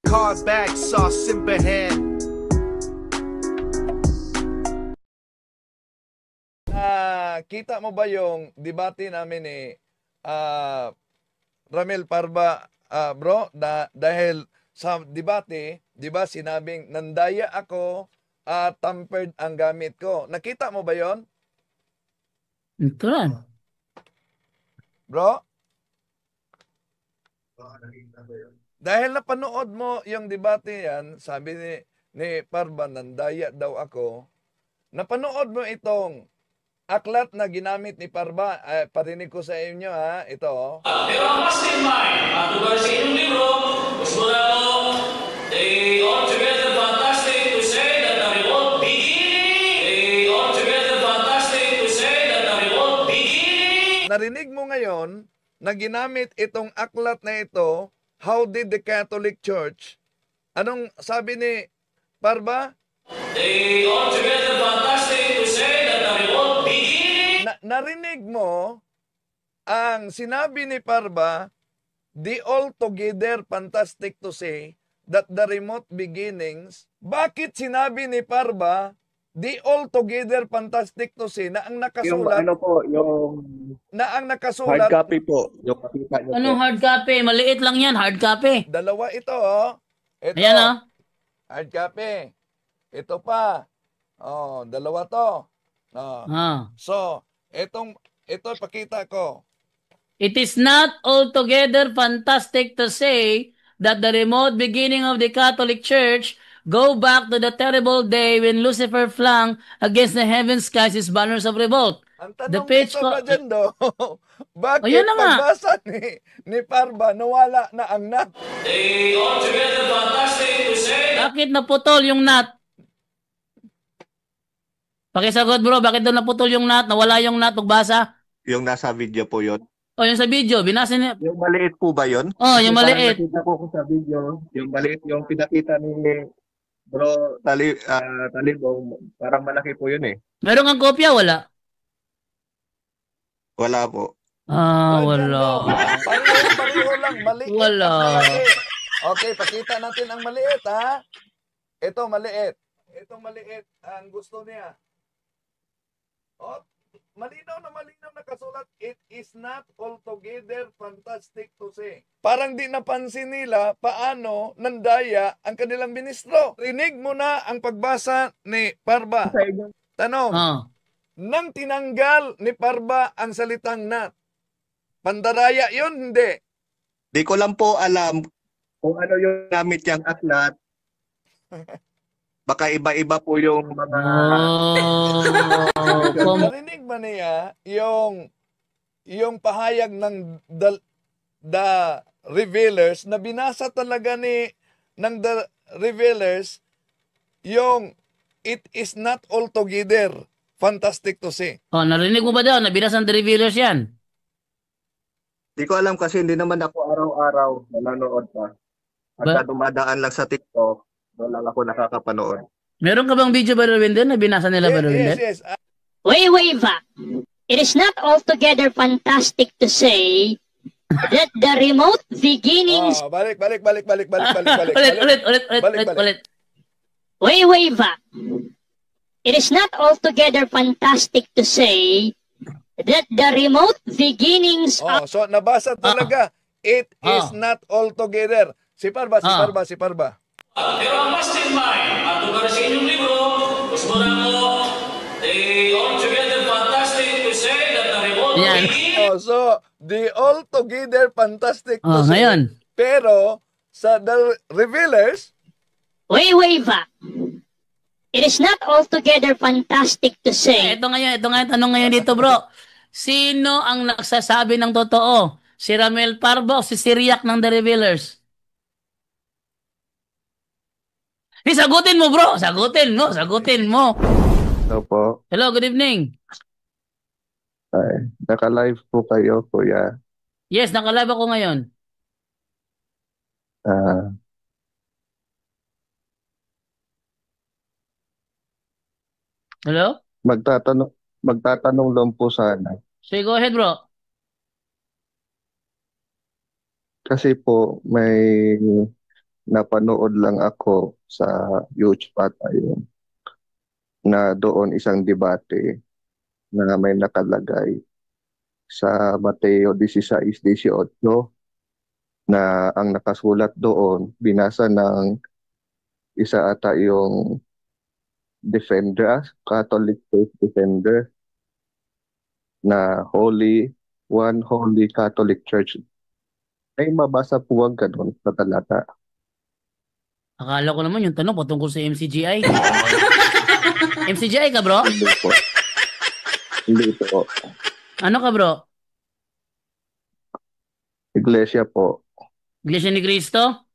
Card bag, sauce, simbahan. Kita mo ba yung debate namin ni Ramil Parba, bro? Dahil sa debate, di ba sinabing nandaya ako, tampered ang gamit ko. Nakita mo ba yon, Ito lang. bro? Dahil napanood mo yung debate yan, sabi ni Parba, nandaya daw ako. Napanood mo itong aklat na ginamit ni Parba. Parinig ko sa inyo, ha, ito. Pero ang mastermind, matubar sa inyong libro, Usmurano, they altogether fantastic to say that the remote beginning, they altogether fantastic to say that the remote beginning. Narinig mo ngayon na ginamit itong aklat na ito, How did the Catholic Church? Anong sabi ni Parba? They altogether fantastic to say that the remote beginning. Narinig mo ang sinabi ni Parba, the altogether fantastic to say that the remote beginnings. Bakit sinabi ni Parba, the altogether fantastic to say, na ang Yung nakasulat, ano po, yung na ang hard nakasulat, copy po, yung makita nyo po. Anong hard copy? Maliit lang yan, hard copy. dalawa ito, oh. Ito, Ayan oh. hard copy. Ito pa. Oh, dalawa to. Oh. Ah. So, ito pakita ko. It is not altogether fantastic to say that the remote beginning of the Catholic Church go back to the terrible day when Lucifer flung against the heaven skies his banners of revolt. Ang The tanong page dito ko... ba dyan, do? Bakit Ayan na nga. pagbasa ni Parba, nawala na ang nat? They altogether fantastic to say that. Bakit naputol yung nut? Pakisagot bro, bakit doon naputol yung nut? Nawala yung nut pagbasa? Yung nasa video po yun. O yung sa video, binasa niya. Yung maliit po ba yun? Oh, yung Kasi parang maliit. nakita ko sa video, yung maliit, yung pinakita ni Bro Talibong, parang malaki po yun eh. Meron kang kopya, wala? Wala po. Ah, Oh, dyan, wala. do. Pareho lang, maliit. Wala. at malaki. Okay, pakita natin ang maliit, ha? Ito, maliit. Ito, maliit. Ang gusto niya. Oh, malinaw na kasulat, it is not altogether fantastic to say. Parang di napansin nila paano nandaya ang kanilang ministro. Rinig mo na ang pagbasa ni Parba. Tanong, Ah. nang tinanggal ni Parba ang salitang nat, pandaraya yun, hindi. Di ko lang po alam kung ano yung gamit yung aklat. Baka iba-iba po yung mga... Oh, Narinig ba niya yung pahayag ng the Revealers na binasa talaga ng the Revealers yung it is not altogether fantastic to say. oh, narinig mo ba daw? Nabinasan the revealers yan. Di ko alam kasi hindi naman ako araw-araw nanonood pa. At dumadaan lang sa TikTok, doon lang ako nakakapanood. Meron ka bang video ba Rawinder na binasa nila ba Rawinder? Yes. Wait, Va. It is not altogether fantastic to say that the remote beginnings. Oh, balik. Ulit. Balik. Wait, Va. It is not altogether fantastic to say that the remote beginnings Oh, so nabasa talaga. It is not altogether. Si Parba. Pero ang mastermind, matubar sa inyong libro, Usmurano, they altogether fantastic to say that the remote Yan. beginning. Oh, so the altogether fantastic to Oh, say. ngayon. Pero sa the Revealers, Wait, Va. It is not altogether fantastic to say. Ito nga yung tanong ngayon dito bro. Sino ang nagsasabi ng totoo? Si Ramel Parbo o si Siriac ng The Revealers? Sagutin mo bro, sagutin mo. Opo. Hello, good evening. Ay, naka-live po kayo, kuya. Yes, nakalive ako ngayon. Ah, Hello? magtatanong lang po sana. Say go ahead bro. Kasi po napanood lang ako sa YouTube ata yun, na doon isang debate na may nakalagay sa Mateo 16:18 na ang nakasulat doon, binasa ng isa ata yung defender, Catholic Faith Defender, na One Holy Catholic Church. May mabasa po ang ganun sa talata. Akala ko naman yung tanong patungkol sa MCGI. MCGI ka, bro? Hindi po. Hindi po. Ano ka, bro? Iglesia po. Iglesia ni Cristo?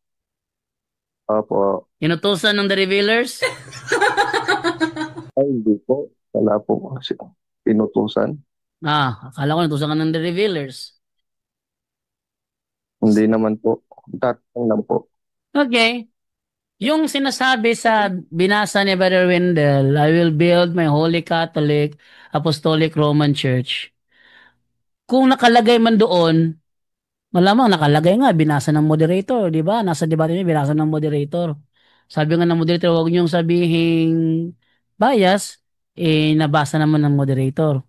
Opo. Inutusan ng The Revealers? Ay, hindi po. Wala po kasi pinutusan. Akala ko inutusan ka ng The Revealers. Hindi naman po. Tatanong lang po. Okay. Yung sinasabi sa binasa ni Brother Wendell, I will build my Holy Catholic Apostolic Roman Church. Kung nakalagay man doon, malamang nakalagay nga, binasa ng moderator, di ba? Nasa debate niya, binasa ng moderator. Sabi nga ng moderator, huwag niyong sabihing bias, nabasa naman ng moderator.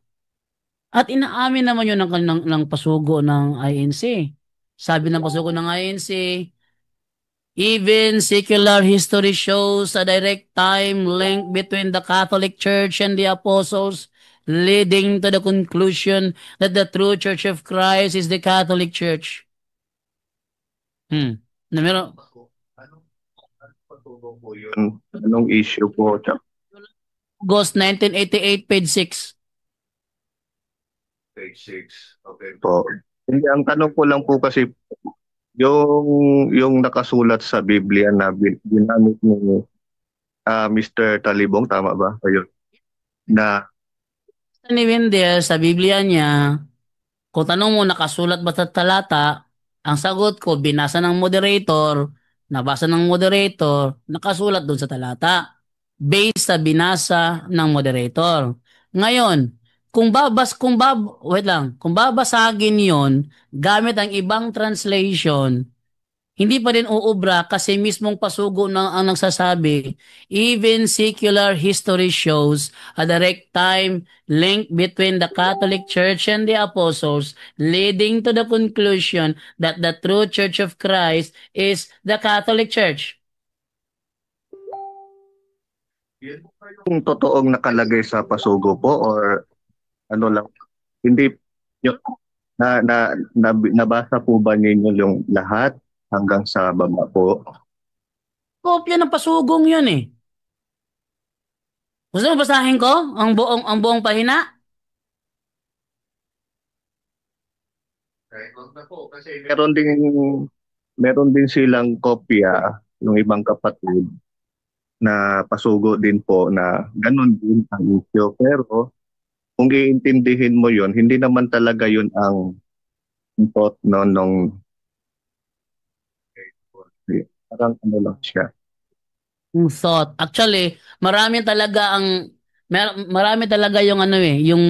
At inaamin naman yun ng pasugo ng INC. Sabi ng pasugo ng INC, even secular history shows a direct time link between the Catholic Church and the Apostles, leading to the conclusion that the true Church of Christ is the Catholic Church. Na meron, Anong issue po? August 1988, page 6. Page 6. Okay po. Hindi, ang tanong ko lang po kasi yung nakasulat sa Biblia na ginamit ni Mr. Talibong, tama ba? Ayun. Na Ni Wendell, sa Biblia niya, kung tanong mo nakasulat ba sa talata, ang sagot ko, binasa ng moderator, nabasa ng moderator, nakasulat doon sa talata. Based sa binasa ng moderator. Ngayon, kung babasagin yon gamit ang ibang translation, hindi pa rin uubra kasi mismong pasugo ang nagsasabi, even secular history shows a direct time link between the Catholic Church and the Apostles, leading to the conclusion that the true Church of Christ is the Catholic Church. yung totoong nakalagay sa pasugo po or ano lang, hindi yung, nabasa po ba ninyo yung lahat hanggang sa baba po? Kopya ng pasugong yun eh. Gusto mo basahin ko ang buong pahina? Wag na po kasi meron din silang kopya ng ibang kapatid na pasugo din po na ganun din ang issue. Pero kung iintindihin mo yon, hindi naman talaga yun ang thought nung parang ano lang siya. Thought. Actually, marami talaga yung yung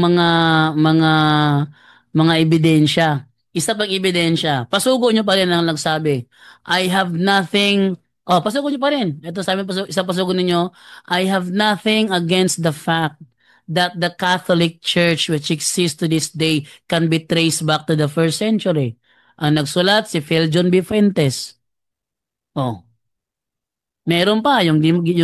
mga ebidensya. Isa pang ebidensya. Pasugo nyo pa rin ang nagsabi. I have nothing. Pasugo nyo pa rin. Ito sabi isa pasugo ninyo. I have nothing against the fact that the Catholic Church which exists to this day can be traced back to the first century. Ang nagsulat si Phil John B. Fuentes. Meron pa, yung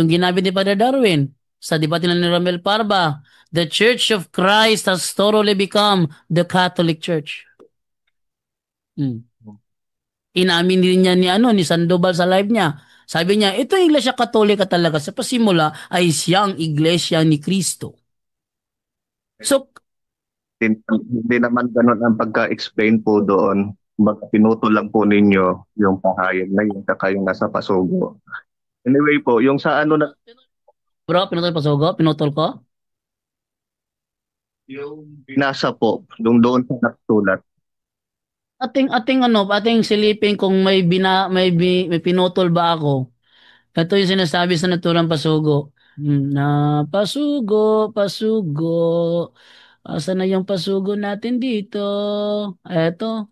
ginamit ni Father Darwin sa debate ni Romel Parba, the Church of Christ has thoroughly become the Catholic Church. Inamin din niya ni Sandoval sa live niya. Sabi niya, ito yung Iglesia Katolika talaga. Sa pasimula ay siyang Iglesia ni Cristo. So, hindi naman ganun ang pagka-explain po doon. Pinuto lang po ninyo yung pahayag na yun saka yung nasa pasugo. Anyway po, yung sa ano na... Bro, pinutol pasugo? Pinutol ko? Yung binasa po, doon sa nakasulat. Ating silipin kung may pinutol ba ako. Ito yung sinasabi sa naturang pasugo. Na pasugo. Asa na yung pasugo natin dito? Eto.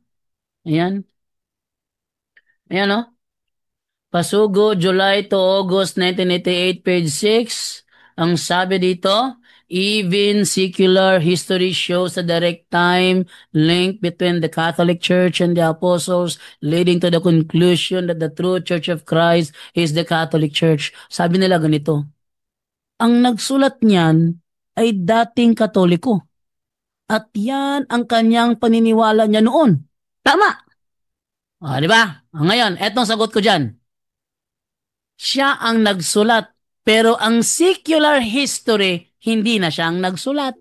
Ayan. Ayan, oh. Pasugo, July to August 1988, page 6. Ang sabi dito, even secular history shows a direct time link between the Catholic Church and the Apostles, leading to the conclusion that the true Church of Christ is the Catholic Church. Sabi nila ganito, ang nagsulat niyan ay dating Katoliko. At yan ang kanyang paniniwala niya noon. Tama! Di ba? Ngayon, etong sagot ko dyan. Siya ang nagsulat, pero ang secular history, hindi na siya ang nagsulat.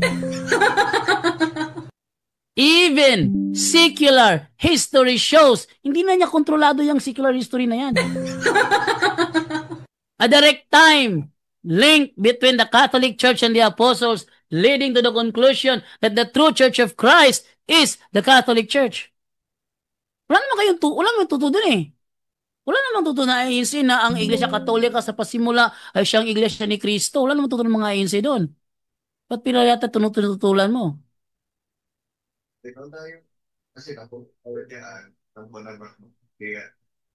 Even secular history shows, hindi na niya kontrolado yung secular history na yan. A direct time link between the Catholic Church and the Apostles, leading to the conclusion that the true Church of Christ is the Catholic Church. Wala naman tuto dun eh. Wala namang tuto na ANC na ang Iglesia Katolika sa pasimula ay siyang Iglesia ni Kristo. Wala namang tuto ng mga ANC doon. Ba't pinayata tunutulan mo? Ikaw tayo, kasi ako, yan, ang mga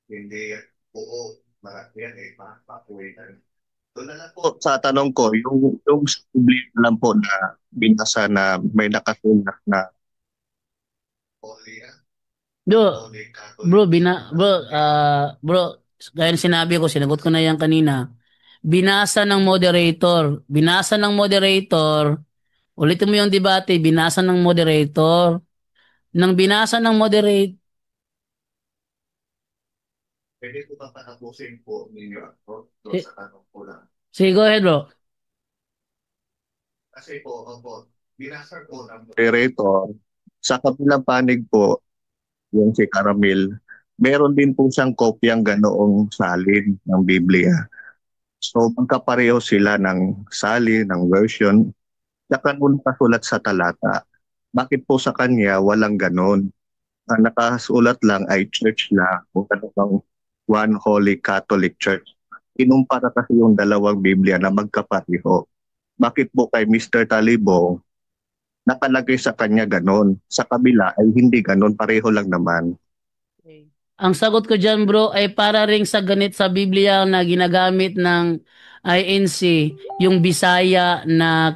hindi, oo, marami yan eh, pakuwitan. Doon na lang po sa tanong ko, yung Biblia lang po na binasa na may nakasulat na Bro, gaya ng sinabi ko, sinagot ko na yan kanina. Binasa ng moderator. Ulitin mo yung debate, binasa ng moderator. Nang binasa ng moderator, pwede ko pa patapusin po ninyo ako sa tanong ko lang. sige, go ahead, bro. Kasi po, binasa ko ng moderator, sa kabilang panig po, yung si Caramel, meron din po siyang kopyang ganoong salin ng Biblia. So, magkapareho sila ng salin, ng version, saka nung nakasulat sa talata. Bakit po sa kanya walang ganon? Ang nakasulat lang ay church lang, kung ano One Holy Catholic Church. Inumpara kasi yung dalawang Biblia na magkapareho. Bakit po kay Mr. Talibong nakalagay sa kanya ganon? Sa kabila ay hindi ganon, pareho lang naman. Ang sagot ko dyan, bro, ay para ring sa ganit sa Biblia na ginagamit ng INC, yung Bisaya na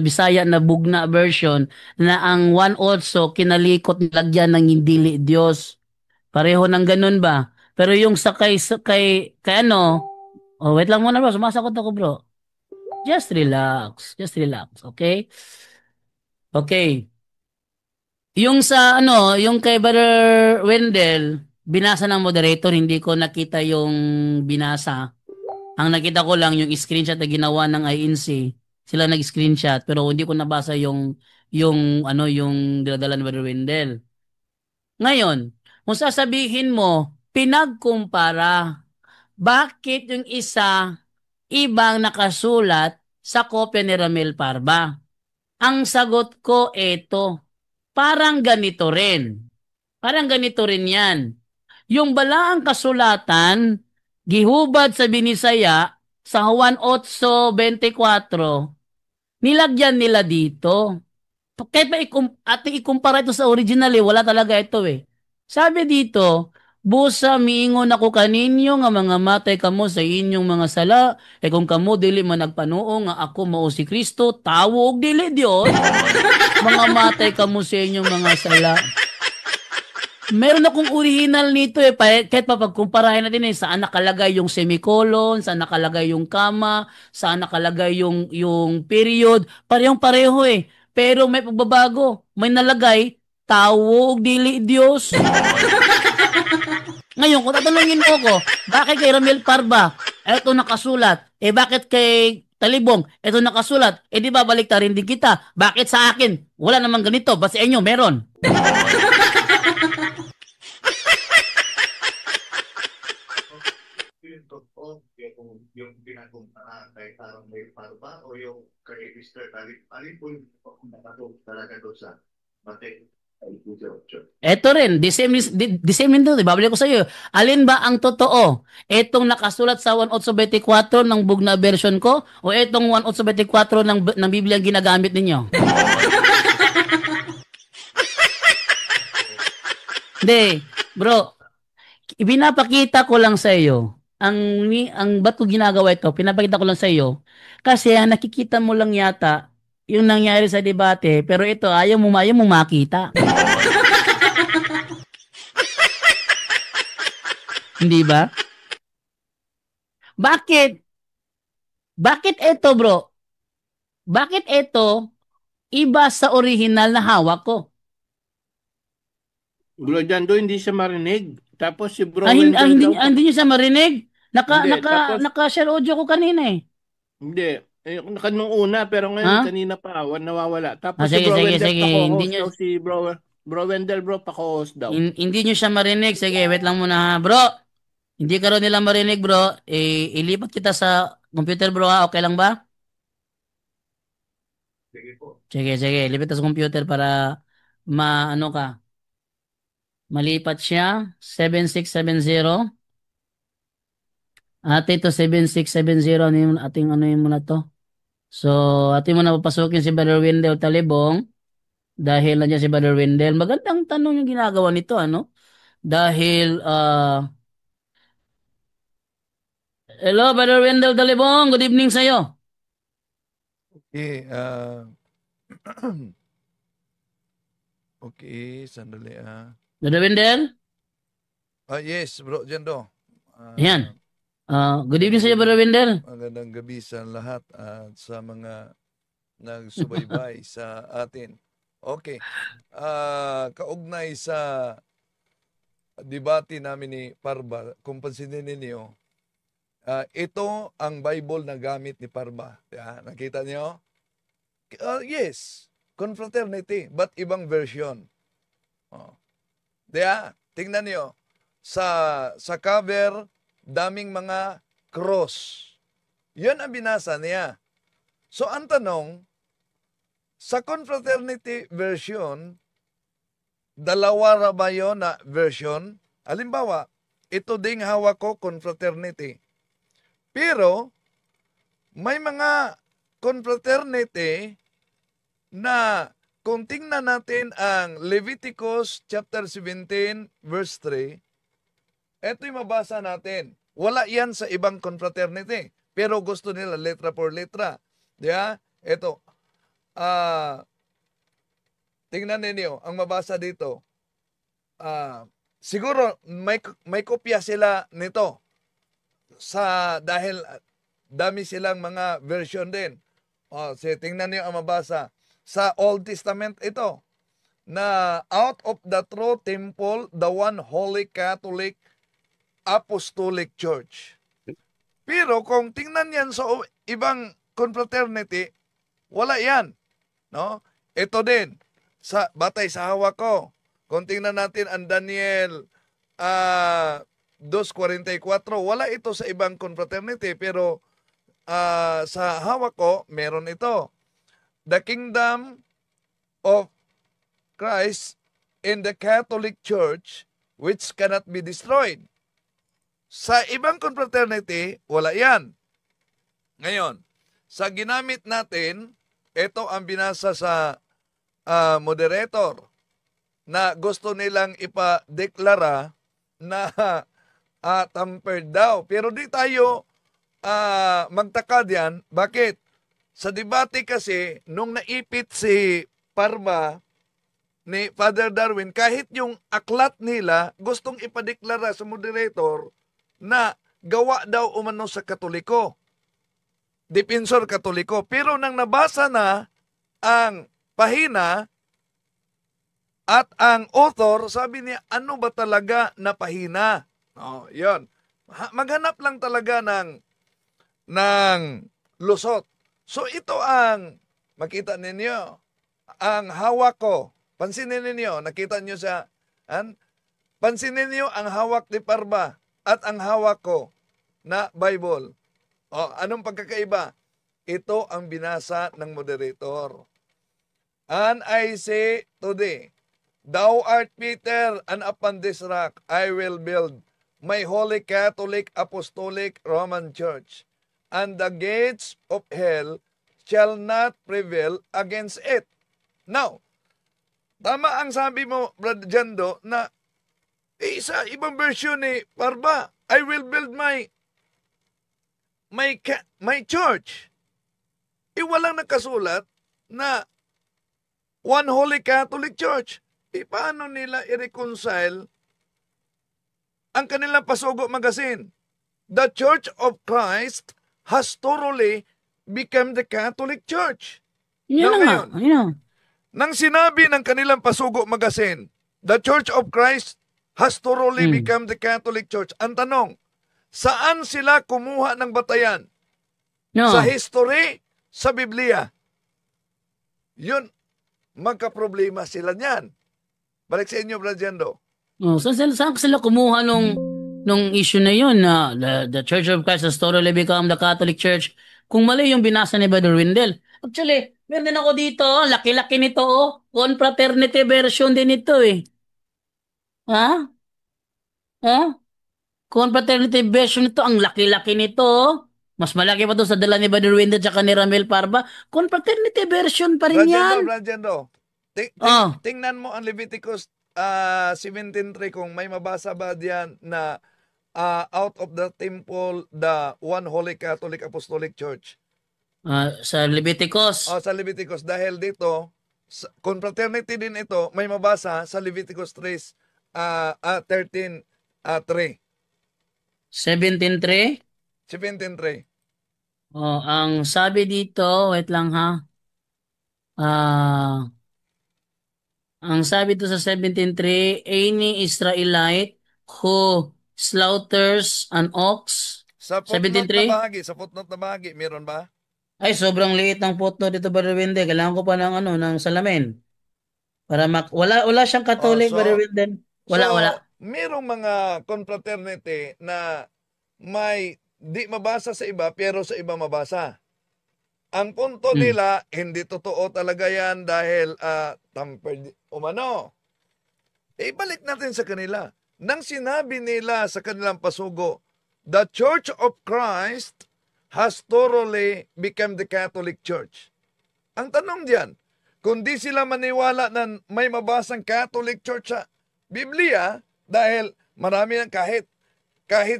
Bisaya na Bugna version, na ang one also kinalikot nilagyan ng hindi Diyos. Pareho ng ganun ba? Pero yung sa kay ano, wait lang muna, bro, sumasagot ako, bro. Just relax, okay? Okay. Yung sa yung kay Brother Wendell, binasa ng moderator, hindi ko nakita yung binasa. Ang nakita ko lang yung screenshot na ginawa ng INC. Sila nag-screenshot pero hindi ko nabasa yung dinadala ni Brother Wendell. Ngayon, kung sasabihin mo, pinagkumpara, bakit yung isa ibang nakasulat sa kopya ni Ramel Parba? Ang sagot ko ito, parang ganito rin yan. Yung balaang kasulatan, gihubad sa Binisaya, sa Juan 8:24, nilagyan nila dito. Kahit pa ating ikumpara ito sa original, wala talaga ito eh. Sabi dito, busa miingon ako kaninyo nga mga matay kamo sa inyong mga sala, kung kamo dili man nagpanuo nga ako mao si Kristo, tawo og dili Dios. Mga matay kamo sa inyong mga sala. Meron akong original nito eh, kahit pa pagkumparahin natin saan nakalagay yung semicolon, saan nakalagay yung comma, saan nakalagay yung period, parehong-pareho eh. Pero may pagbabago, may nalagay, tawo og dili Dios. Ngayon, kung tatanungin mo ko, bakit kay Ramel Parba, eto nakasulat, bakit kay Talibong, eto nakasulat, di ba baliktarin din kita, bakit sa akin, wala namang ganito, ba sa inyo, meron? Yung pinagkumpara kay Ramel Parba o yung kay Mr. Talib, alin po yung nakatulog talaga doon sa Mateo? Ito rin, the same din to, babalik ko sa iyo. Alin ba ang totoo? Etong nakasulat sa 1824 ng Bugna version ko o etong 1824 ng Biblia ginagamit ninyo? Hindi, bro. Ipinapakita ko lang sa iyo. Ba't ko ginagawa ito? Pinapakita ko lang sa iyo. Kasi ang nakikita mo lang yata yung nangyari sa debate, pero ito ayaw mo makita. Hindi ba? Bakit? Bakit ito, bro? Bakit ito iba sa original na hawak ko? Bro Jando, hindi siya marinig. Tapos si Bro Hindi, Wendell daw, hindi niyo siya marinig. hindi, tapos, Naka-share audio ko kanina eh. hindi. Nung una, pero ngayon, Ha? kanina pa, nawawala. Tapos si Sige, Bro sige, Wendell sige. Hindi pa-co-host niyo, daw, si Bro Wendell, bro, pa-co-host daw. hindi niyo siya marinig. Sige, wait lang muna ha. Bro, hindi ka rin nila marinig, bro. Ilipat kita sa computer, bro ha. Okay lang ba? Sige po. Sige. Lipat ka sa computer para ano ka. Malipat siya. 7670. Ate, ito 7670. Ano yung muna to? So, ating muna papasukin si Brother Wendell Talibong. Dahil nandiyan si Brother Wendell. Magandang tanong yung ginagawa nito, ano? Dahil, hello, Brother Wendell Talibong. Good evening sa'yo. Okay, okay, sandali Brother Wendell? yes, Bro Jendo. Ayan. Good evening sa'yo, Brother Wendell. Magandang gabi sa lahat at sa mga nagsubaybay sa atin. Okay. Kaugnay sa debate namin ni Parba, kung pansinin ninyo, ito ang Bible na gamit ni Parba. Nakita niyo? Yes, confraternity, but ibang version. Tingnan niyo. Sa cover, daming mga cross. Yan ang binasa niya. So, ang tanong, sa confraternity version, dalawa ra ba yun na version? Halimbawa, ito ding hawak ko, confraternity. Pero, may mga confraternity na kung tingnan natin ang Leviticus chapter 17 verse 3, ito yung mabasa natin. Wala yan sa ibang confraternity. Pero gusto nila letra por letra. Ito. Tingnan ninyo, ang mabasa dito. Siguro may kopya sila nito. Dahil dami silang mga version din. Tingnan niyo ang mabasa. Sa Old Testament ito. Na out of the true temple, the one holy Catholic Apostolic Church. Pero kung tingnan yan sa ibang confraternity, wala yan. No? Ito din, batay sa hawak ko. Kung tingnan natin ang Daniel 2:44, wala ito sa ibang confraternity, pero sa hawak ko, meron ito. The kingdom of Christ in the Catholic Church, which cannot be destroyed. Sa ibang confraternity, wala yan. Ngayon, sa ginamit natin, ito ang binasa sa moderator na gusto nilang ipadeklara na tampered daw. Pero di tayo magtaka diyan. Bakit? Sa debate kasi, nung naipit si Parma ni Father Darwin, kahit yung aklat nila, gustong ipadeklara sa moderator na gawa daw umano sa Katoliko. Dipensor Katoliko. Pero nang nabasa na ang pahina at ang author, sabi niya, ano ba talaga na pahina? Yun. Maghanap lang talaga ng lusot. So ito ang, makita ninyo, ang hawak ko. Pansinin ninyo, nakita nyo pansinin ninyo ang hawak ni Parba at ang hawak ko na Bible. Anong pagkakaiba? Ito ang binasa ng moderator. And I say today, thou art Peter, and upon this rock I will build my holy Catholic Apostolic Roman Church, and the gates of hell shall not prevail against it. Now, tama ang sabi mo, Brad Jando, na Sa ibang version ni Parba, I will build my church. Walang nakasulat na One Holy Catholic Church. Paano nila i-reconcile ang kanilang Pasugo Magazine? The Church of Christ has thoroughly become the Catholic Church. Yun na nga. ngayon, Yun. nang sinabi ng kanilang Pasugo Magazine, the Church of Christ has thoroughly become the Catholic Church. Ang tanong, saan sila kumuha ng batayan? No. Sa history, sa Biblia. Yun, magka-problema sila niyan. Balik sa inyo, Brad Jendo. Oh, saan sila kumuha nung issue na yun na the Church of Christ has totally become the Catholic Church? Kung mali yung binasa ni Brother Wendell. Actually, meron din ako dito, laki-laki nito, confraternity version din ito eh. Ha? Ha? Confraternity version nito, ang laki-laki nito. Mas malaki pa to sa dala ni Brother Wendell at ni Ramel Parba. Confraternity version pa rin yan. Brad Jendo, tingnan mo ang Leviticus 17:3 kung may mabasa ba diyan na out of the temple, the one holy Catholic Apostolic Church. Sa Leviticus. Sa Leviticus. Dahil dito, confraternity din ito, may mabasa sa Leviticus 13:3. 17:3? 17:3. Ang sabi dito, wait lang ha. Ang sabi dito sa 17:3, any Israelite who slaughters an ox. Sa footnote 17:3? sa footnote na bahagi, meron ba? Ay, sobrang liit ng footnote dito, Brother Wendell. Kailangan ko pa ng salamin. Para wala siyang Catholic, Brother Wendell. Wala. Merong mga confraternity na may di mabasa sa iba pero sa iba mabasa. Ang punto nila, hindi totoo talaga yan dahil tampered umano. Ibalik natin sa kanila. Nang sinabi nila sa kanilang pasugo, the Church of Christ has thoroughly become the Catholic Church. Ang tanong diyan, kung di sila maniwala na may mabasang Catholic Church sa Biblia, dahil marami ng kahit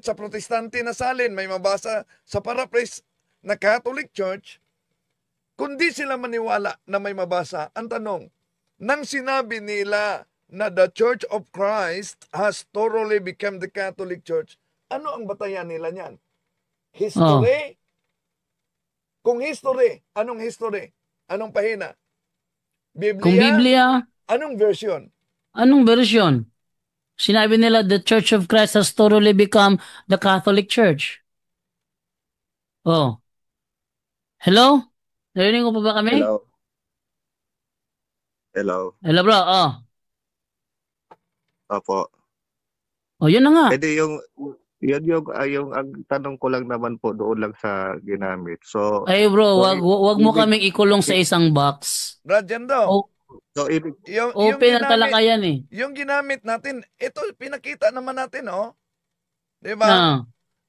sa protestante na salin, may mabasa sa paraphrase na Catholic Church, kundi sila maniwala na may mabasa, ang tanong, nang sinabi nila na the Church of Christ has thoroughly become the Catholic Church, ano ang batayan nila niyan? History? Kung history, anong history? Anong pahina? Biblia? Kung Biblia, anong version? Anong version? Sinabi nila the Church of Christ has thoroughly become the Catholic Church. Hello? Narinig ko pa ba kami? Hello. Hello bro, Opo. Yun na nga. Pwede yung ang tanong ko lang naman po doon lang sa ginamit. So, Ay bro, wag mo kaming ikulong sa isang box. Brad Jendo, Open ang talakayan eh. yung ginamit natin, ito pinakita naman natin, di ba?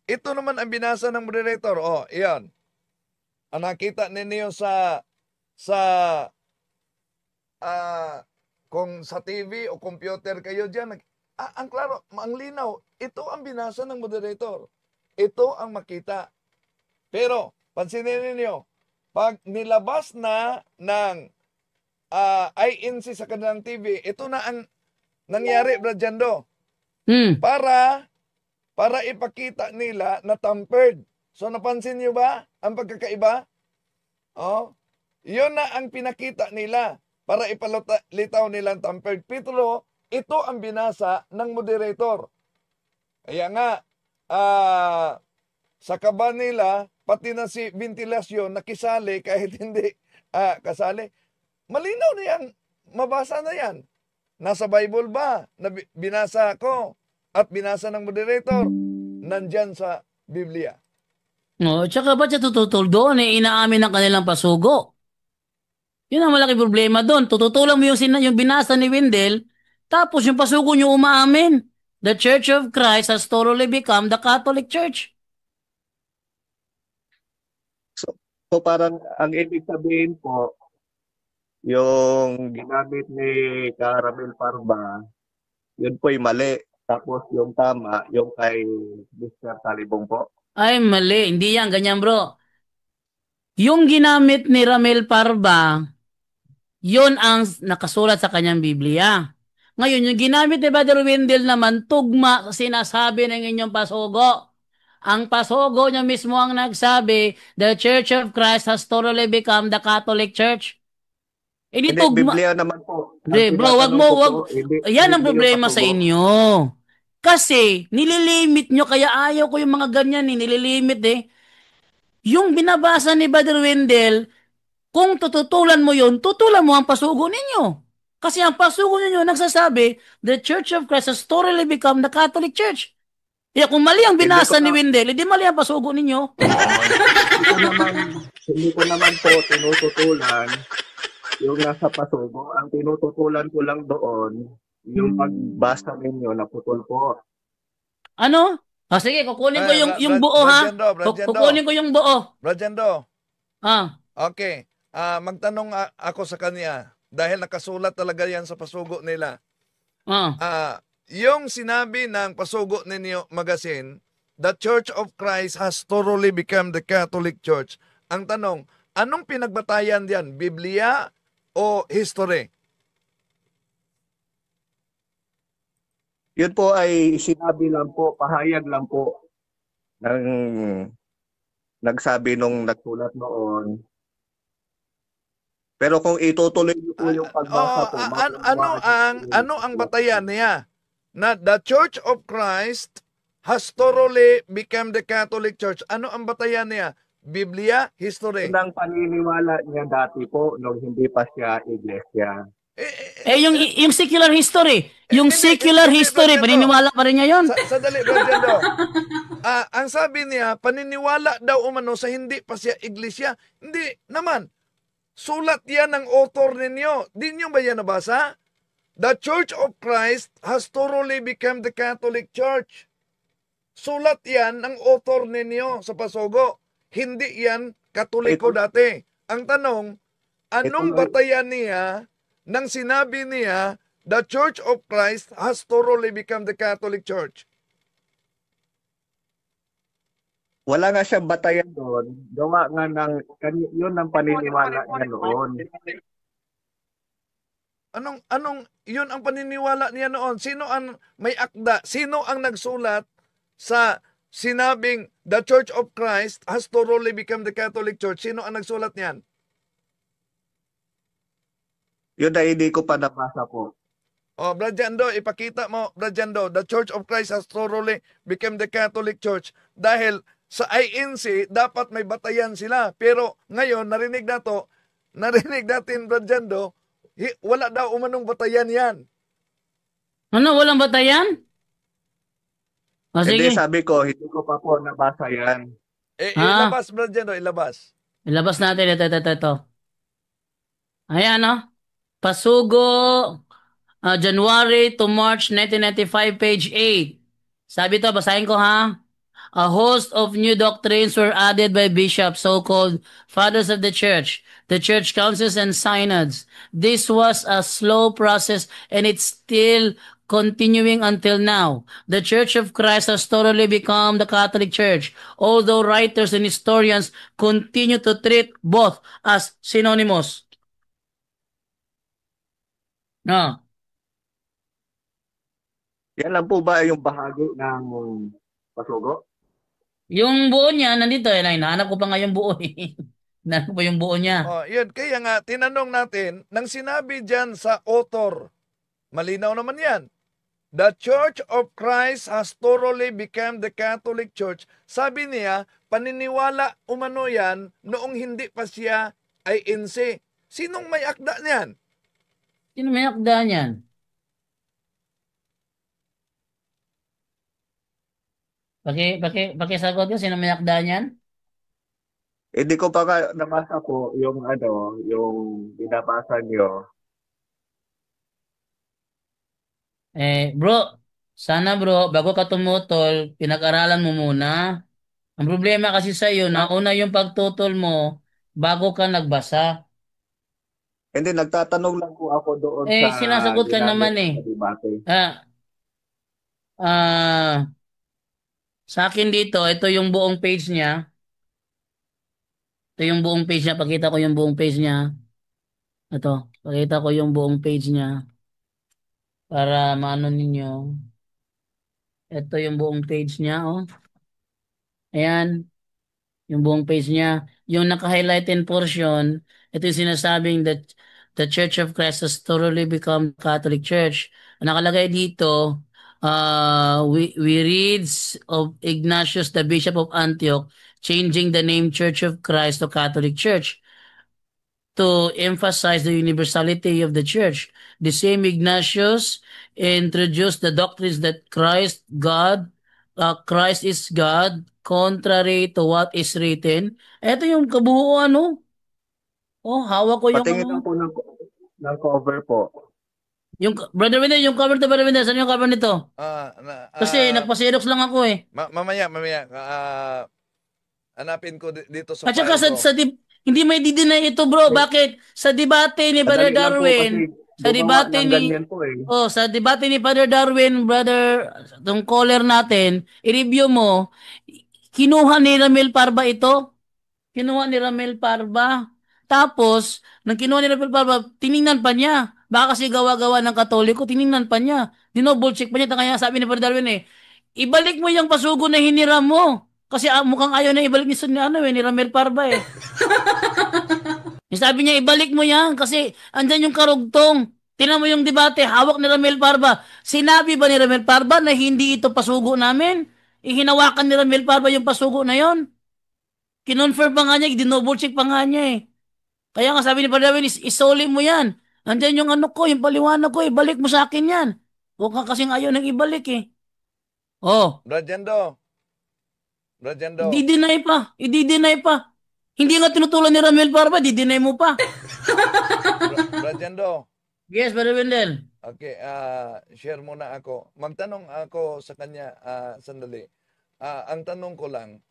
Ito naman ang binasa ng moderator. Iyan. Ang nakita ninyo sa kung sa TV o computer kayo diyan, ang klaro, ang linaw, ito ang binasa ng moderator. Ito ang makita. Pero, pansinin ninyo, pag nilabas na ng INC sa kanilang TV, ito na ang nangyari, Brad Jando. Para ipakita nila na tampered. So, napansin nyo ba ang pagkakaiba? Yun na ang pinakita nila para ipalitaw nilang tampered. Pero, ito ang binasa ng moderator. Kaya nga, sa kaba nila, pati na si Ventilasyon nakisali kahit hindi kasali. Malinaw na yan. Mabasa na yan. Nasa Bible ba? Na binasa ko at binasa ng moderator. Nandyan sa Biblia. Tsaka ba't siya tututol doon? Inaamin ng kanilang pasugo. Yun ang malaki problema doon. Tututulang mo yung binasa ni Wendell, tapos yung pasugo nyo umaamin. The Church of Christ has thoroughly become the Catholic Church. So parang ang ibig sabihin po, yung ginamit ni Ramel Parba, yun po'y mali. Tapos yung tama, yung kay Mr. Talibong po. Ay, mali. Hindi yan. Ganyan, bro. Yung ginamit ni Ramel Parba, yun ang nakasulat sa kanyang Biblia. Ngayon, yung ginamit ni Brother Wendell naman, tugma sa sinasabi ng inyong pasugo. Ang pasugo niya mismo ang nagsabi, the Church of Christ has totally become the Catholic Church. Hindi Hindi, tugma. Biblia naman po. Bro, wag mo, wag. Yan ang Hindi yung problema sa pasugo. inyo. Kasi, nililimit nyo, kaya ayaw ko yung mga ganyan nililimit eh. Yung binabasa ni Brother Wendell, kung tututulan mo yun, tutulan mo ang pasugo ninyo. Kasi ang pasugo ninyo nagsasabi, the Church of Christ has totally become the Catholic Church. Kaya kung mali ang binasa ni Wendell, hindi mali ang pasugo ninyo. Hindi ko naman po tinututulan yung nasa pasugo. Ang tinututulan ko lang doon, yung pagbasa ninyo na putol po. Ano? Sige, kukunin ko yung buo ha. Kukunin ko yung buo. Brajendo. Ah. Okay. Magtanong ako sa kanya dahil nakasulat talaga yan sa pasugo nila. Yung sinabi ng pasugo ninyo magazine, the Church of Christ has thoroughly become the Catholic Church. Ang tanong, anong pinagbatayan diyan? Biblia o history? Yun po ay sinabi lang po, pahayag lang po ng nagsabi nung nagsulat noon. Pero kung itutuloy niyo po yung pagbasa po, ano ang batayan niya? Na the Church of Christ has thoroughly become the Catholic Church. Ano ang batayan niya? Biblia, history? Yun ang paniniwala niya dati po nung hindi pa siya iglesia. Yung secular history. Yung secular history, paniniwala pa rin niya yun. Sadali, Brajendo. Ang sabi niya, paniniwala daw umano sa hindi pa siya iglesia. Hindi naman. Sulat yan ng author ninyo. Di nyo ba yan nabasa? The Church of Christ has thoroughly become the Catholic Church. Sulat yan ng author ninyo sa pasugo. Hindi yan Katoliko dati. Ang tanong, anong batayan niya nang sinabi niya, the Church of Christ has thoroughly become the Catholic Church? Wala nga siyang batayan doon. Gawa nga ng, yun ang paniniwala niya noon. Yun ang paniniwala niya noon? Sino ang may akda? Sino ang nagsulat sa sinabing the Church of Christ has thoroughly become the Catholic Church? Sino ang nagsulat niyan? Yun na hindi ko pa nabasa po. Brajando, ipakita mo, Brajando, the Church of Christ has thoroughly become the Catholic Church. Dahil sa INC, dapat may batayan sila. Pero ngayon, narinig natin, Brajando, wala daw umanong batayan yan. Ano, walang batayan? Hindi, Sige. sabi ko, hindi ko pa po nabasa yan. Ilabas, Brajando, ilabas. Ilabas natin, ito. Ayan, Pasugo, January to March 1995, page 8. Sabi to, basahin ko ha. A host of new doctrines were added by bishops, so-called fathers of the church councils and synods. This was a slow process and it's still continuing until now. The Church of Christ has totally become the Catholic Church, although writers and historians continue to treat both as synonymous. No. Yan lang po ba yung bahagi ng pasugo? Yung buo niya, nandito hinahanap ko pa nga yung buo Hinahanap ko yung buo niya. Yun, kaya nga, tinanong natin, nang sinabi dyan sa author, malinaw naman yan, the Church of Christ has thoroughly become the Catholic Church. Sabi niya, paniniwala umano yan noong hindi pa siya INC. Sinong may akda niyan? Sino may akda niyan? Pakisagot ko, sino may akda niyan? Hindi ko pa nabasa po yung yung binabasa niyo. Bro, sana bro, bago ka tumutol, pinag-aralan mo muna. Ang problema kasi sa iyo, nauna yung pagtutol mo bago ka nagbasa. Hindi, nagtatanong lang po ako doon sa Sinasagot ka naman ginamit na debate. Sa akin dito, ito yung buong page niya. Ito yung buong page niya. Pakita ko yung buong page niya. Ito, pakita ko yung buong page niya para maano ninyo. Ito yung buong page niya, oh. Ayan, yung buong page niya. Yung naka-highlighted portion, ito yung sinasabing that the Church of Christ has thoroughly become Catholic Church. Ang nakalagay dito, we reads of Ignatius, the Bishop of Antioch, changing the name Church of Christ to Catholic Church to emphasize the universality of the church. The same Ignatius introduced the doctrines that Christ is God, contrary to what is written. Ito yung kabuuan, no? Oh, hawak ko yung Patingin lang po ng cover po. Yung, Brother Wendell, yung cover to Brother Wendell, saan yung cover nito? Kasi Ah, nagpa-xerox lang ako eh. mamaya. Hanapin ko dito sa At saka file ko. hindi may didinay ito bro. Bakit? Sa debate ni Brother Madali lang po kasi Darwin, sa gumawa debate ng ni ganyan po eh. sa debate ni Brother Darwin, brother, itong caller natin, i-review mo, kinuha ni Ramil Parba ito. Kinuha ni Ramil Parba. Tapos, nang kinuha ni Ramil Parba, tiningnan pa niya. Baka kasi gawa-gawa ng Katoliko, tiningnan pa niya. Dinouble check pa niya. Kaya sabi ni Brother Darwin ibalik mo yung pasugo na hiniram mo. Kasi mukhang ayaw na ibalik ni Ramil Parba eh. Sabi niya, ibalik mo yan kasi andyan yung karugtong. Tingnan mo yung debate, hawak ni Ramil Parba. Sinabi ba ni Ramil Parba na hindi ito pasugo namin? Ihinawakan ni Ramil Parba yung pasugo na yon. Kinonfirm pa nga niya, dinoble check pa nga niya eh. Kaya nga sabi ni Padawin, isoli mo yan. Andyan yung ano ko, yung paliwanag ko, ibalik mo sa akin yan. Huwag ka kasing ayaw nang ibalik eh. Oh, Brajendo. i-deny pa. Hindi nga tinutulan ni Ramil Parba, di-deny mo pa. Brajendo. Yes, Brother Wendell. Okay, share muna ako. Magtanong ako sa kanya sandali. Ang tanong ko lang,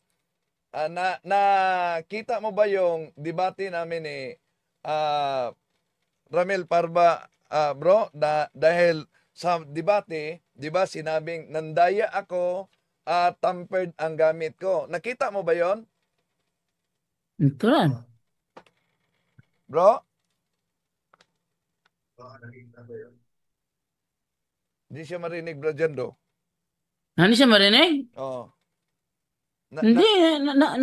nakita mo ba yung debate namin ni Ramil Parba, bro? Dahil sa debate, di ba sinabing nandaya ako, tampered ang gamit ko. Nakita mo ba yon, Ito lang. bro? Hindi siya marinig, Brajendo. Ano siya marinig? Oo. Hindi,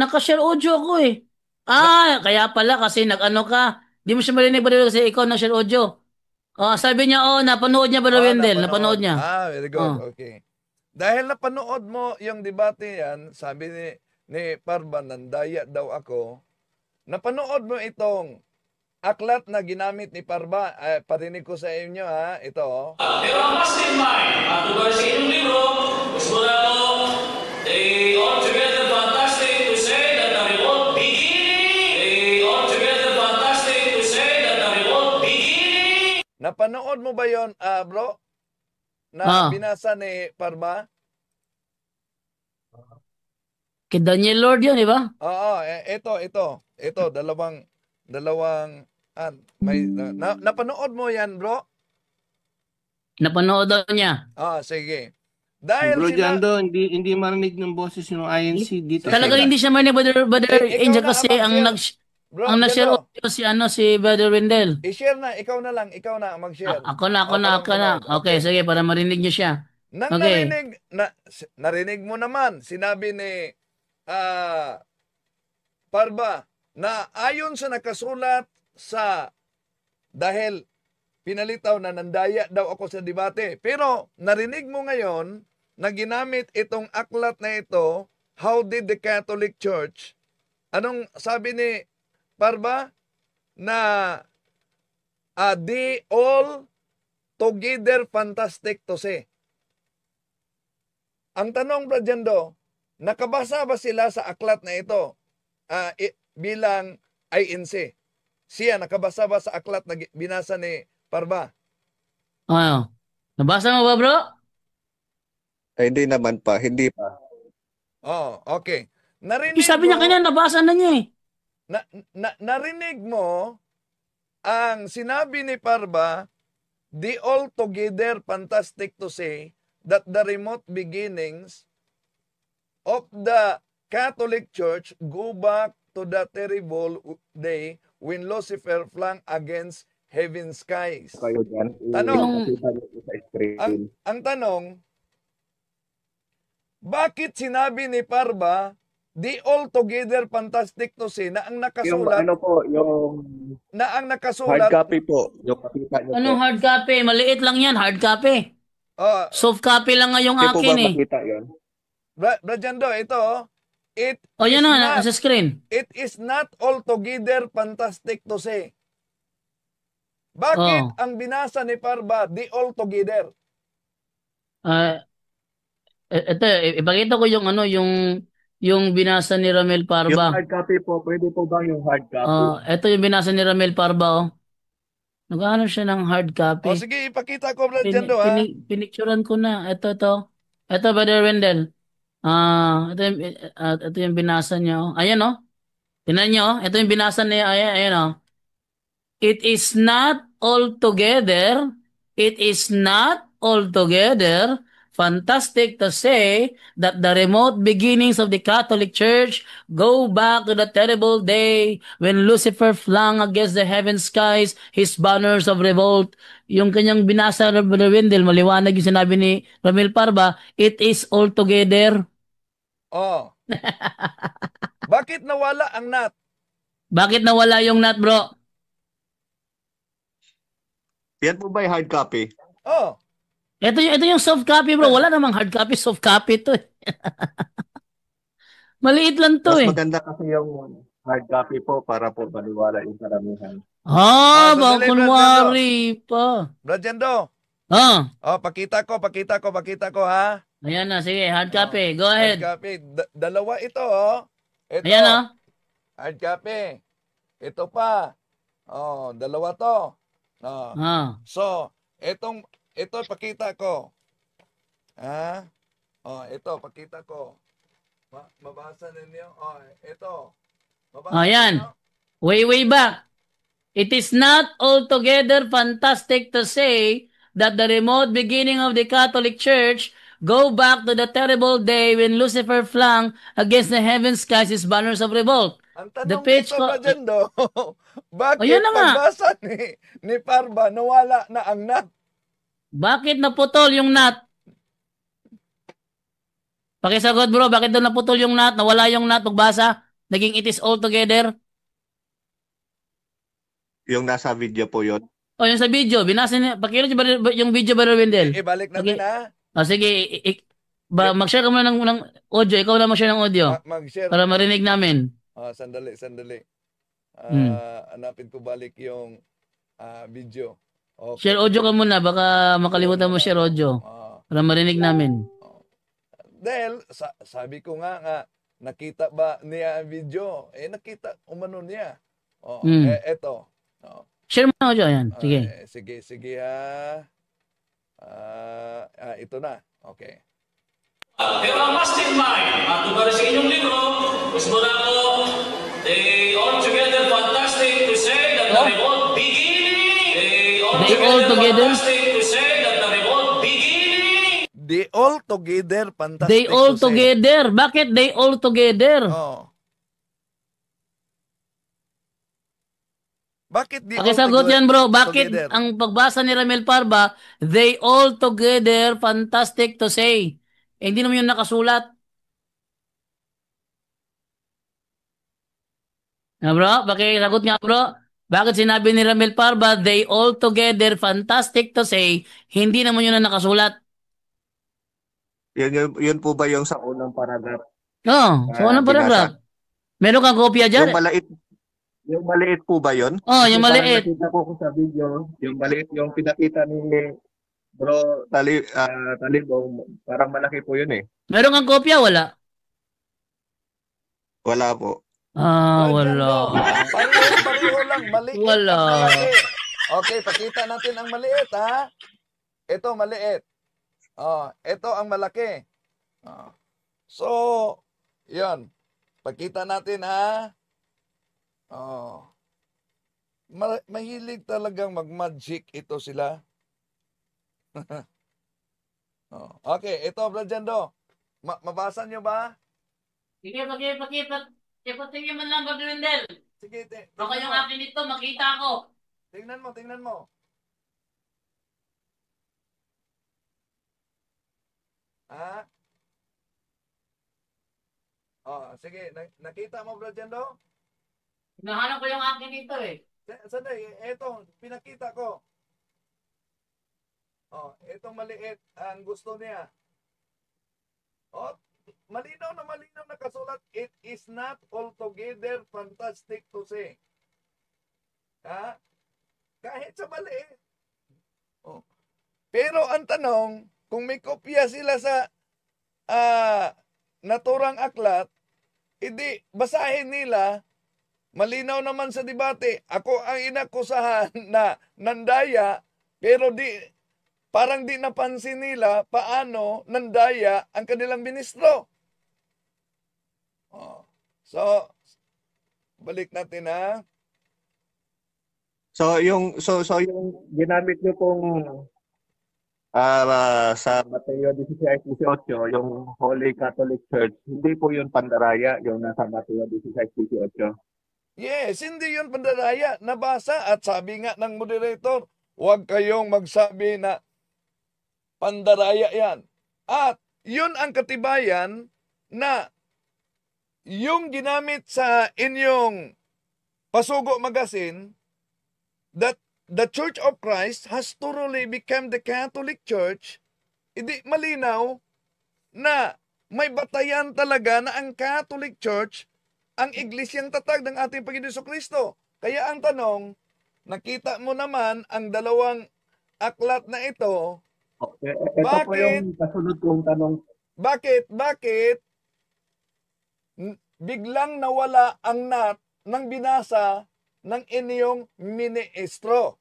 naka-share audio ako eh. Kaya pala kasi nag-ano ka. Di mo siya marinig ba kasi ikaw nag-share audio. Sabi niya, napanood niya ba Wendell? Napanood niya. Very good. Okay. Dahil napanood mo yung debate yan, sabi ni Parba, nandaya daw ako. Napanood mo itong aklat na ginamit ni Parba. Parinig ko sa inyo ito. Pero ang mastermind, at tubar sa inyong libro, gusto na po, altogether fantastic to say that the remote beginning, altogether fantastic to say that the remote beginning. Napanood mo ba yon, bro? Na binasa ni Parba? Kay Daniel Lord yun, di ba? Oo, ito, dalawang napanood mo yan, bro? Napanood daw niya. Sige. Dahil Bro Jando, hindi marinig ng boses yung INC dito. Talaga hindi siya marinig, Brother Angel, kasi ang nag-share audio si Brother Wendell. I-share na, ikaw na mag-share. Ako na. Okay, sige, para marinig niyo siya. Narinig mo naman, sinabi ni Parba na ayon sa nakasulat dahil pinalitaw na nandaya daw ako sa debate. Pero narinig mo ngayon na ginamit itong aklat na ito, How Did the Catholic Church? Anong sabi ni Parba? Na they all together fantastic to say. Ang tanong, Brajendo, nakabasa ba sila sa aklat na ito bilang INC? Siya, nakabasa ba sa aklat na binasa ni Parba? Nabasa mo ba, bro? Hindi naman pa, hindi pa. Okay. Sabi niya kanya, nabasa na niya eh. Narinig mo ang sinabi ni Parba, the all together fantastic to say that the remote beginnings of the Catholic Church go back to the terrible day when Lucifer flung against heaven's skies. Kayo dyan, Tanong. ipakita niyo po sa screen. Ang tanong, bakit sinabi ni Parba, the altogether fantastic to say na ang Yung nakasulat, ano po, yung na ang hard nakasulat, copy po, yung pakita niyo Anong po. hard copy? Maliit lang yan, hard copy. oh, Soft copy lang nga yung Hindi po akin ba eh. makita yun? Brajando, ito, it O yan is na, not, nasa screen. it is not altogether fantastic to say. Bakit Oh. ang binasa ni Parba, the altogether? Ah, ito, ipakita ko yung ano, yung binasa ni Ramel Yung Parba. hard copy po, pwede po ba yung hard copy? Ito yung binasa ni Ramel Parba, oh. Naghahanap siya ng hard O copy. sige, ipakita ko, Brajando, ha? Pinicturean ko na. Ito. Ito, Brother Wendell. Ito yung binasa niya, oh. Ayan, oh. Tingnan niyo, oh. Ito yung binasa niya. Ayan, oh. It is not altogether fantastic to say that the remote beginnings of the Catholic Church go back to the terrible day when Lucifer flung against the heaven skies his banners of revolt. Yung kanyang binasa ng Brother Wendell, maliwanag yung sinabi ni Ramil Parba, it is altogether. Oh. Bakit nawala ang nat? Bakit nawala yung nut, bro? Yan po ba yung hard copy? Oh. Ito yung soft copy, bro. Wala namang hard copy, soft copy to. Maliit lang to Mas eh. maganda kasi yung hard copy po para po maniwala yung karamihan. Baka sandali, kunwari pa. Brajando. Oh, pakita ko, ha? Ayan na, sige, hard copy. Go Hard ahead. copy. Dalawa ito, oh. Ito. Ayan na. Hard copy. Ito pa. Oh, dalawa to. Oh. So, ito pakita ko. Ha? Oh, ito pakita ko. Mabasa ninyo. Oh, ito. Mabasa Ayan. ninyo? Way back. It is not altogether fantastic to say that the remote beginning of the Catholic Church go back to the terrible day when Lucifer flung against the heaven skies his banners of revolt. Ang The tanong page dito, ko- Brajando, bakit Ayan na nga. pagbasa ni Parba, nawala na ang nat? Bakit naputol yung nut? Pakisagot, bro, bakit doon naputol yung nut? Nawala yung nut pagbasa? Naging it is altogether? Yung nasa video po yun. O, yung sa video, binasa niya. Pakilot yung video, Brother Wendell. Ibalik natin, Okay. ha? O, sige, mag-share ka muna ng audio. Ikaw na mag-share ng audio. Mag-share. Para marinig namin. Sandali. Hanapin ko balik yung video. Okay. Share audio ka muna. Baka makalimutan mo share audio. Para marinig namin. Dahil, sabi ko nga, nakita ba niya ang video? Nakita, umano niya. Eto. Share mo na audio. Ayan. Sige. Sige, ha. Ito na. Okay. Pero ang mastermind, tungkol sa inyong libro, gusto na ko, they altogether fantastic to say that the revolt beginning. They altogether fantastic to say that the revolt beginning. They all together, fantastic They all to say. together. Bakit they all together? Bakit di all Pakisagot together? yan, bro. Bakit together? ang pagbasa ni Ramel Parba, they all together fantastic to say. Hindi naman yun nakasulat. Bro, pakisagot nga, bro. Bakit sinabi ni Ramel Parba, they all together fantastic to say, hindi naman yun na nakasulat. Yun po ba yung sa unang paragraph? So anong paragraph? Meron kang kopya dyan? Yung maliit po ba yun? Yung maliit. Parang nakita ko sa video, yung maliit, yung pinakita ni Bro Talibong, parang malaki po yun eh. Meron kang kopya? Wala. Wala po. Wala. Pareho lang, maliit Wala. at malaki. Okay, pakita natin ang maliit, ha? Ito, maliit. Ito ang malaki. So, yun. Pakita natin, ha? Mahilig talagang mag-magic ito sila. Oh. Okay, ito, Brad Jando. Mabasa nyo ba? Sige, pakipatingin man lang, Brother Wendell. Sige, Baka tingnan yung mo. akin ito, makita ko. Tingnan mo. Ha? Oh, sige. Nakita mo, Brad Jando? Hinahanap ko yung akin ito eh. Sandali, ito, pinakita ko. Oh, itong maliit ang gusto niya. Oh, malinaw na kasulat, it is not altogether fantastic to say. Ha? Kahit sa maliit. Oh. Pero ang tanong, kung may kopya sila sa naturang aklat, hindi basahin nila, malinaw naman sa debate. Ako ang inakusahan na nandaya, pero parang di napansin nila paano nandaya ang kanilang ministro. Oh. So, balik natin ha. So yung ginamit niyo pong sa Mateo 16:18, yung Holy Catholic Church, hindi po yun pandaraya, yung nasa Mateo 16:18. Yes, hindi yun pandaraya. Nabasa at sabi nga ng moderator, huwag kayong magsabi na pandaraya yan. At yun ang katibayan na yung ginamit sa inyong Pasugo Magazine, that the Church of Christ has thoroughly become the Catholic Church, hindi malinaw na may batayan talaga na ang Catholic Church ang iglesyang tatag ng ating Panginoon Jesucristo. Kaya ang tanong, nakita mo naman ang dalawang aklat na ito. Okay. Ito po yung kasunod kong tanong. Bakit biglang nawala ang nat ng binasa ng inyong ministro?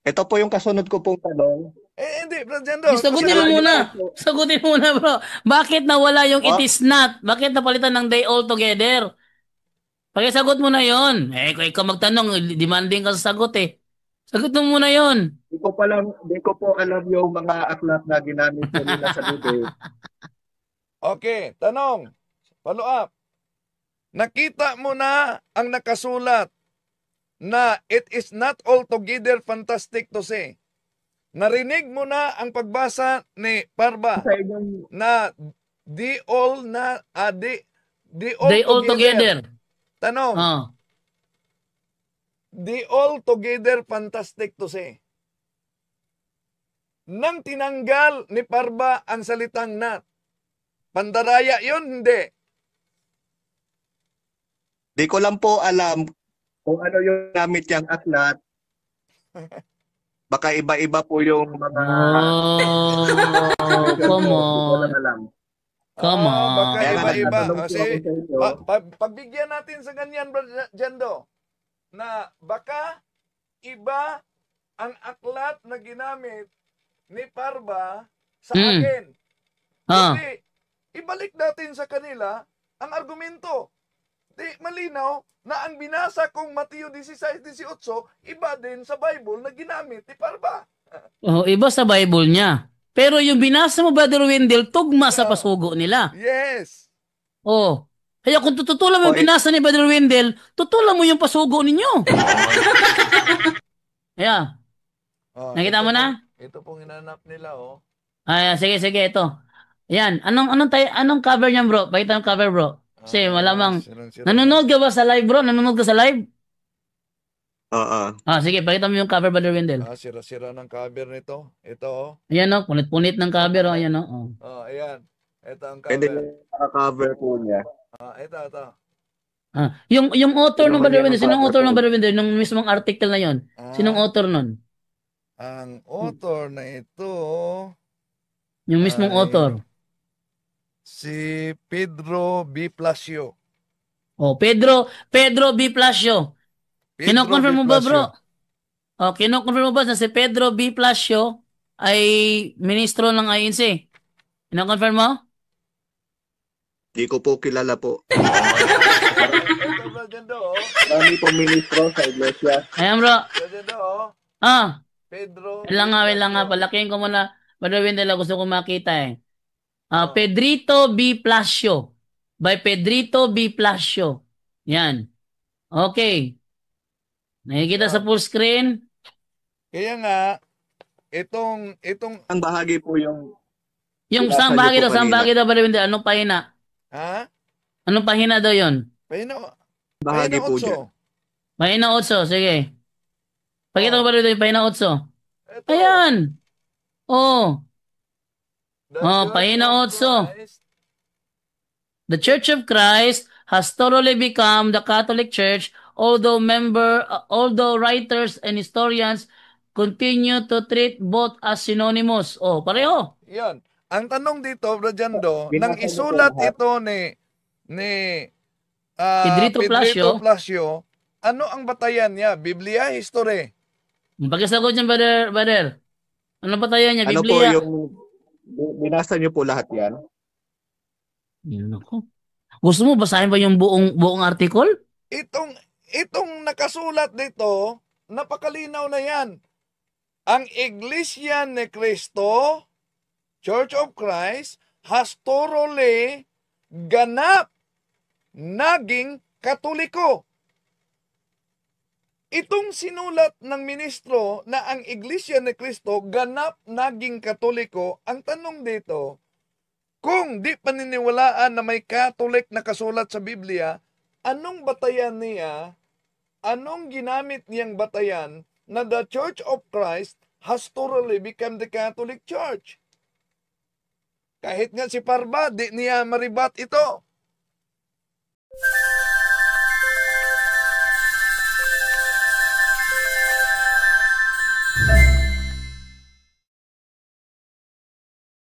Ito po yung kasunod ko pong tanong. Hindi, Brad. Sagutin mo muna, bro. Bakit nawala yung it is not? Bakit napalitan ng they all together? Pakisagot mo na yon. Kung ikaw magtanong, demanding ka sa sagot eh. Sagot mo muna yon. Di ko po alam yung mga aklat na ginamit ko nila sa debate. Okay, tanong. Follow up. Nakita mo na ang nakasulat na it is not altogether fantastic to say. Narinig mo na ang pagbasa ni Parba na they all together. Tanong. They all together fantastic to say. Nang tinanggal ni Parba ang salitang not, pandaraya yun, hindi. Di ko lang po alam kung ano yung gamit yung aklat. Baka iba-iba po yung mga... Come on. Baka iba-iba. Kasi, pagbigyan natin sa ganyan, Jando, na baka iba ang aklat na ginamit ni Parba sa akin. Hindi, ibalik natin sa kanila ang argumento. Di malinaw na ang binasa kong Mateo 16:18, iba din sa Bible na ginamit ni Parba. Iba sa Bible niya. Pero yung binasa mo, Brother Wendell, tugma sa pasugo nila. Yes. Kaya kung tututulan mo yung binasa ni Brother Wendell, tutulan mo yung pasugo ninyo. Yeah. Nakita mo na? Ito pong hinanap nila, Sige, ito. Ayan, anong cover niyan, bro? Pakita ng cover, bro. Kasi malamang, nanonood ka ba sa live, bro? Nanonood ka sa live? Oo. Sige, pakita mo yung cover, Brother Wendell. Sira-sira ng cover nito. Ito, Ayan, punit-punit ng cover, ayan, ayan. Ito ang cover. Pwede yung cover po niya. Ito. Yung author ng Brother Wendell, sinong author ng Brother Wendell, nung mismong article na yon? Sinong author nun? Ang author na ito, Yung mismong author. si Pedro B. Plasio. Pedro B. Plasio. Kino-confirm mo ba, bro? Kino-confirm mo ba na si Pedro B. Plasio ay ministro ng INC? Kino-confirm mo? Di ko po kilala po. Ito, Brad Jando, Marami pong ministro sa iglesia. Ayan, bro. Brad Jando, Pedro. Wait lang nga, palakihin ko muna. Brother Wendell, gusto ko makita eh. Oh. Pedrito B. Plasio. By Pedrito B. Plasio. Yan. Okay. Nakikita sa Yan. full screen? Kaya nga, itong Ang bahagi po yung Yung binasa saan niyo bahagi po daw, saan kanina. bahagi daw, Brother Wendell? Anong pahina? ha? Anong pahina daw yon? Pahina Bahagi po 8. dyan. Pahina 8, sige. Pakita ko Oh. Brother Wendell, pahina 8. Ito. Ayan. Oh. The Oh, Church pahina of 8. Christ. The Church of Christ has thoroughly become the Catholic Church, although writers and historians continue to treat both as synonymous. Oh, pareho. Yan. Ang tanong dito, Brajando, nang Binasa niyo po isulat lahat. ito ni Pedrito Plasio. Plasio, ano ang batayan niya? Biblia, history. Pagkasagot niyan, brother. Ano pa tayo niya? Ano po Biblia. yung binasa niyo po lahat yan? Yun ako. Gusto mo basahin ba yung buong article? Itong nakasulat dito, napakalinaw na yan. Ang Iglesia ni Cristo, Church of Christ, has thoroughly ganap naging Katoliko. Itong sinulat ng ministro na ang Iglesia ni Cristo ganap naging Katoliko, ang tanong dito, kung di paniniwalaan na may Catholic na kasulat sa Biblia, anong batayan niya, anong ginamit niyang batayan na the Church of Christ has thoroughly become the Catholic Church? Kahit nga si Parba, di niya maribat ito.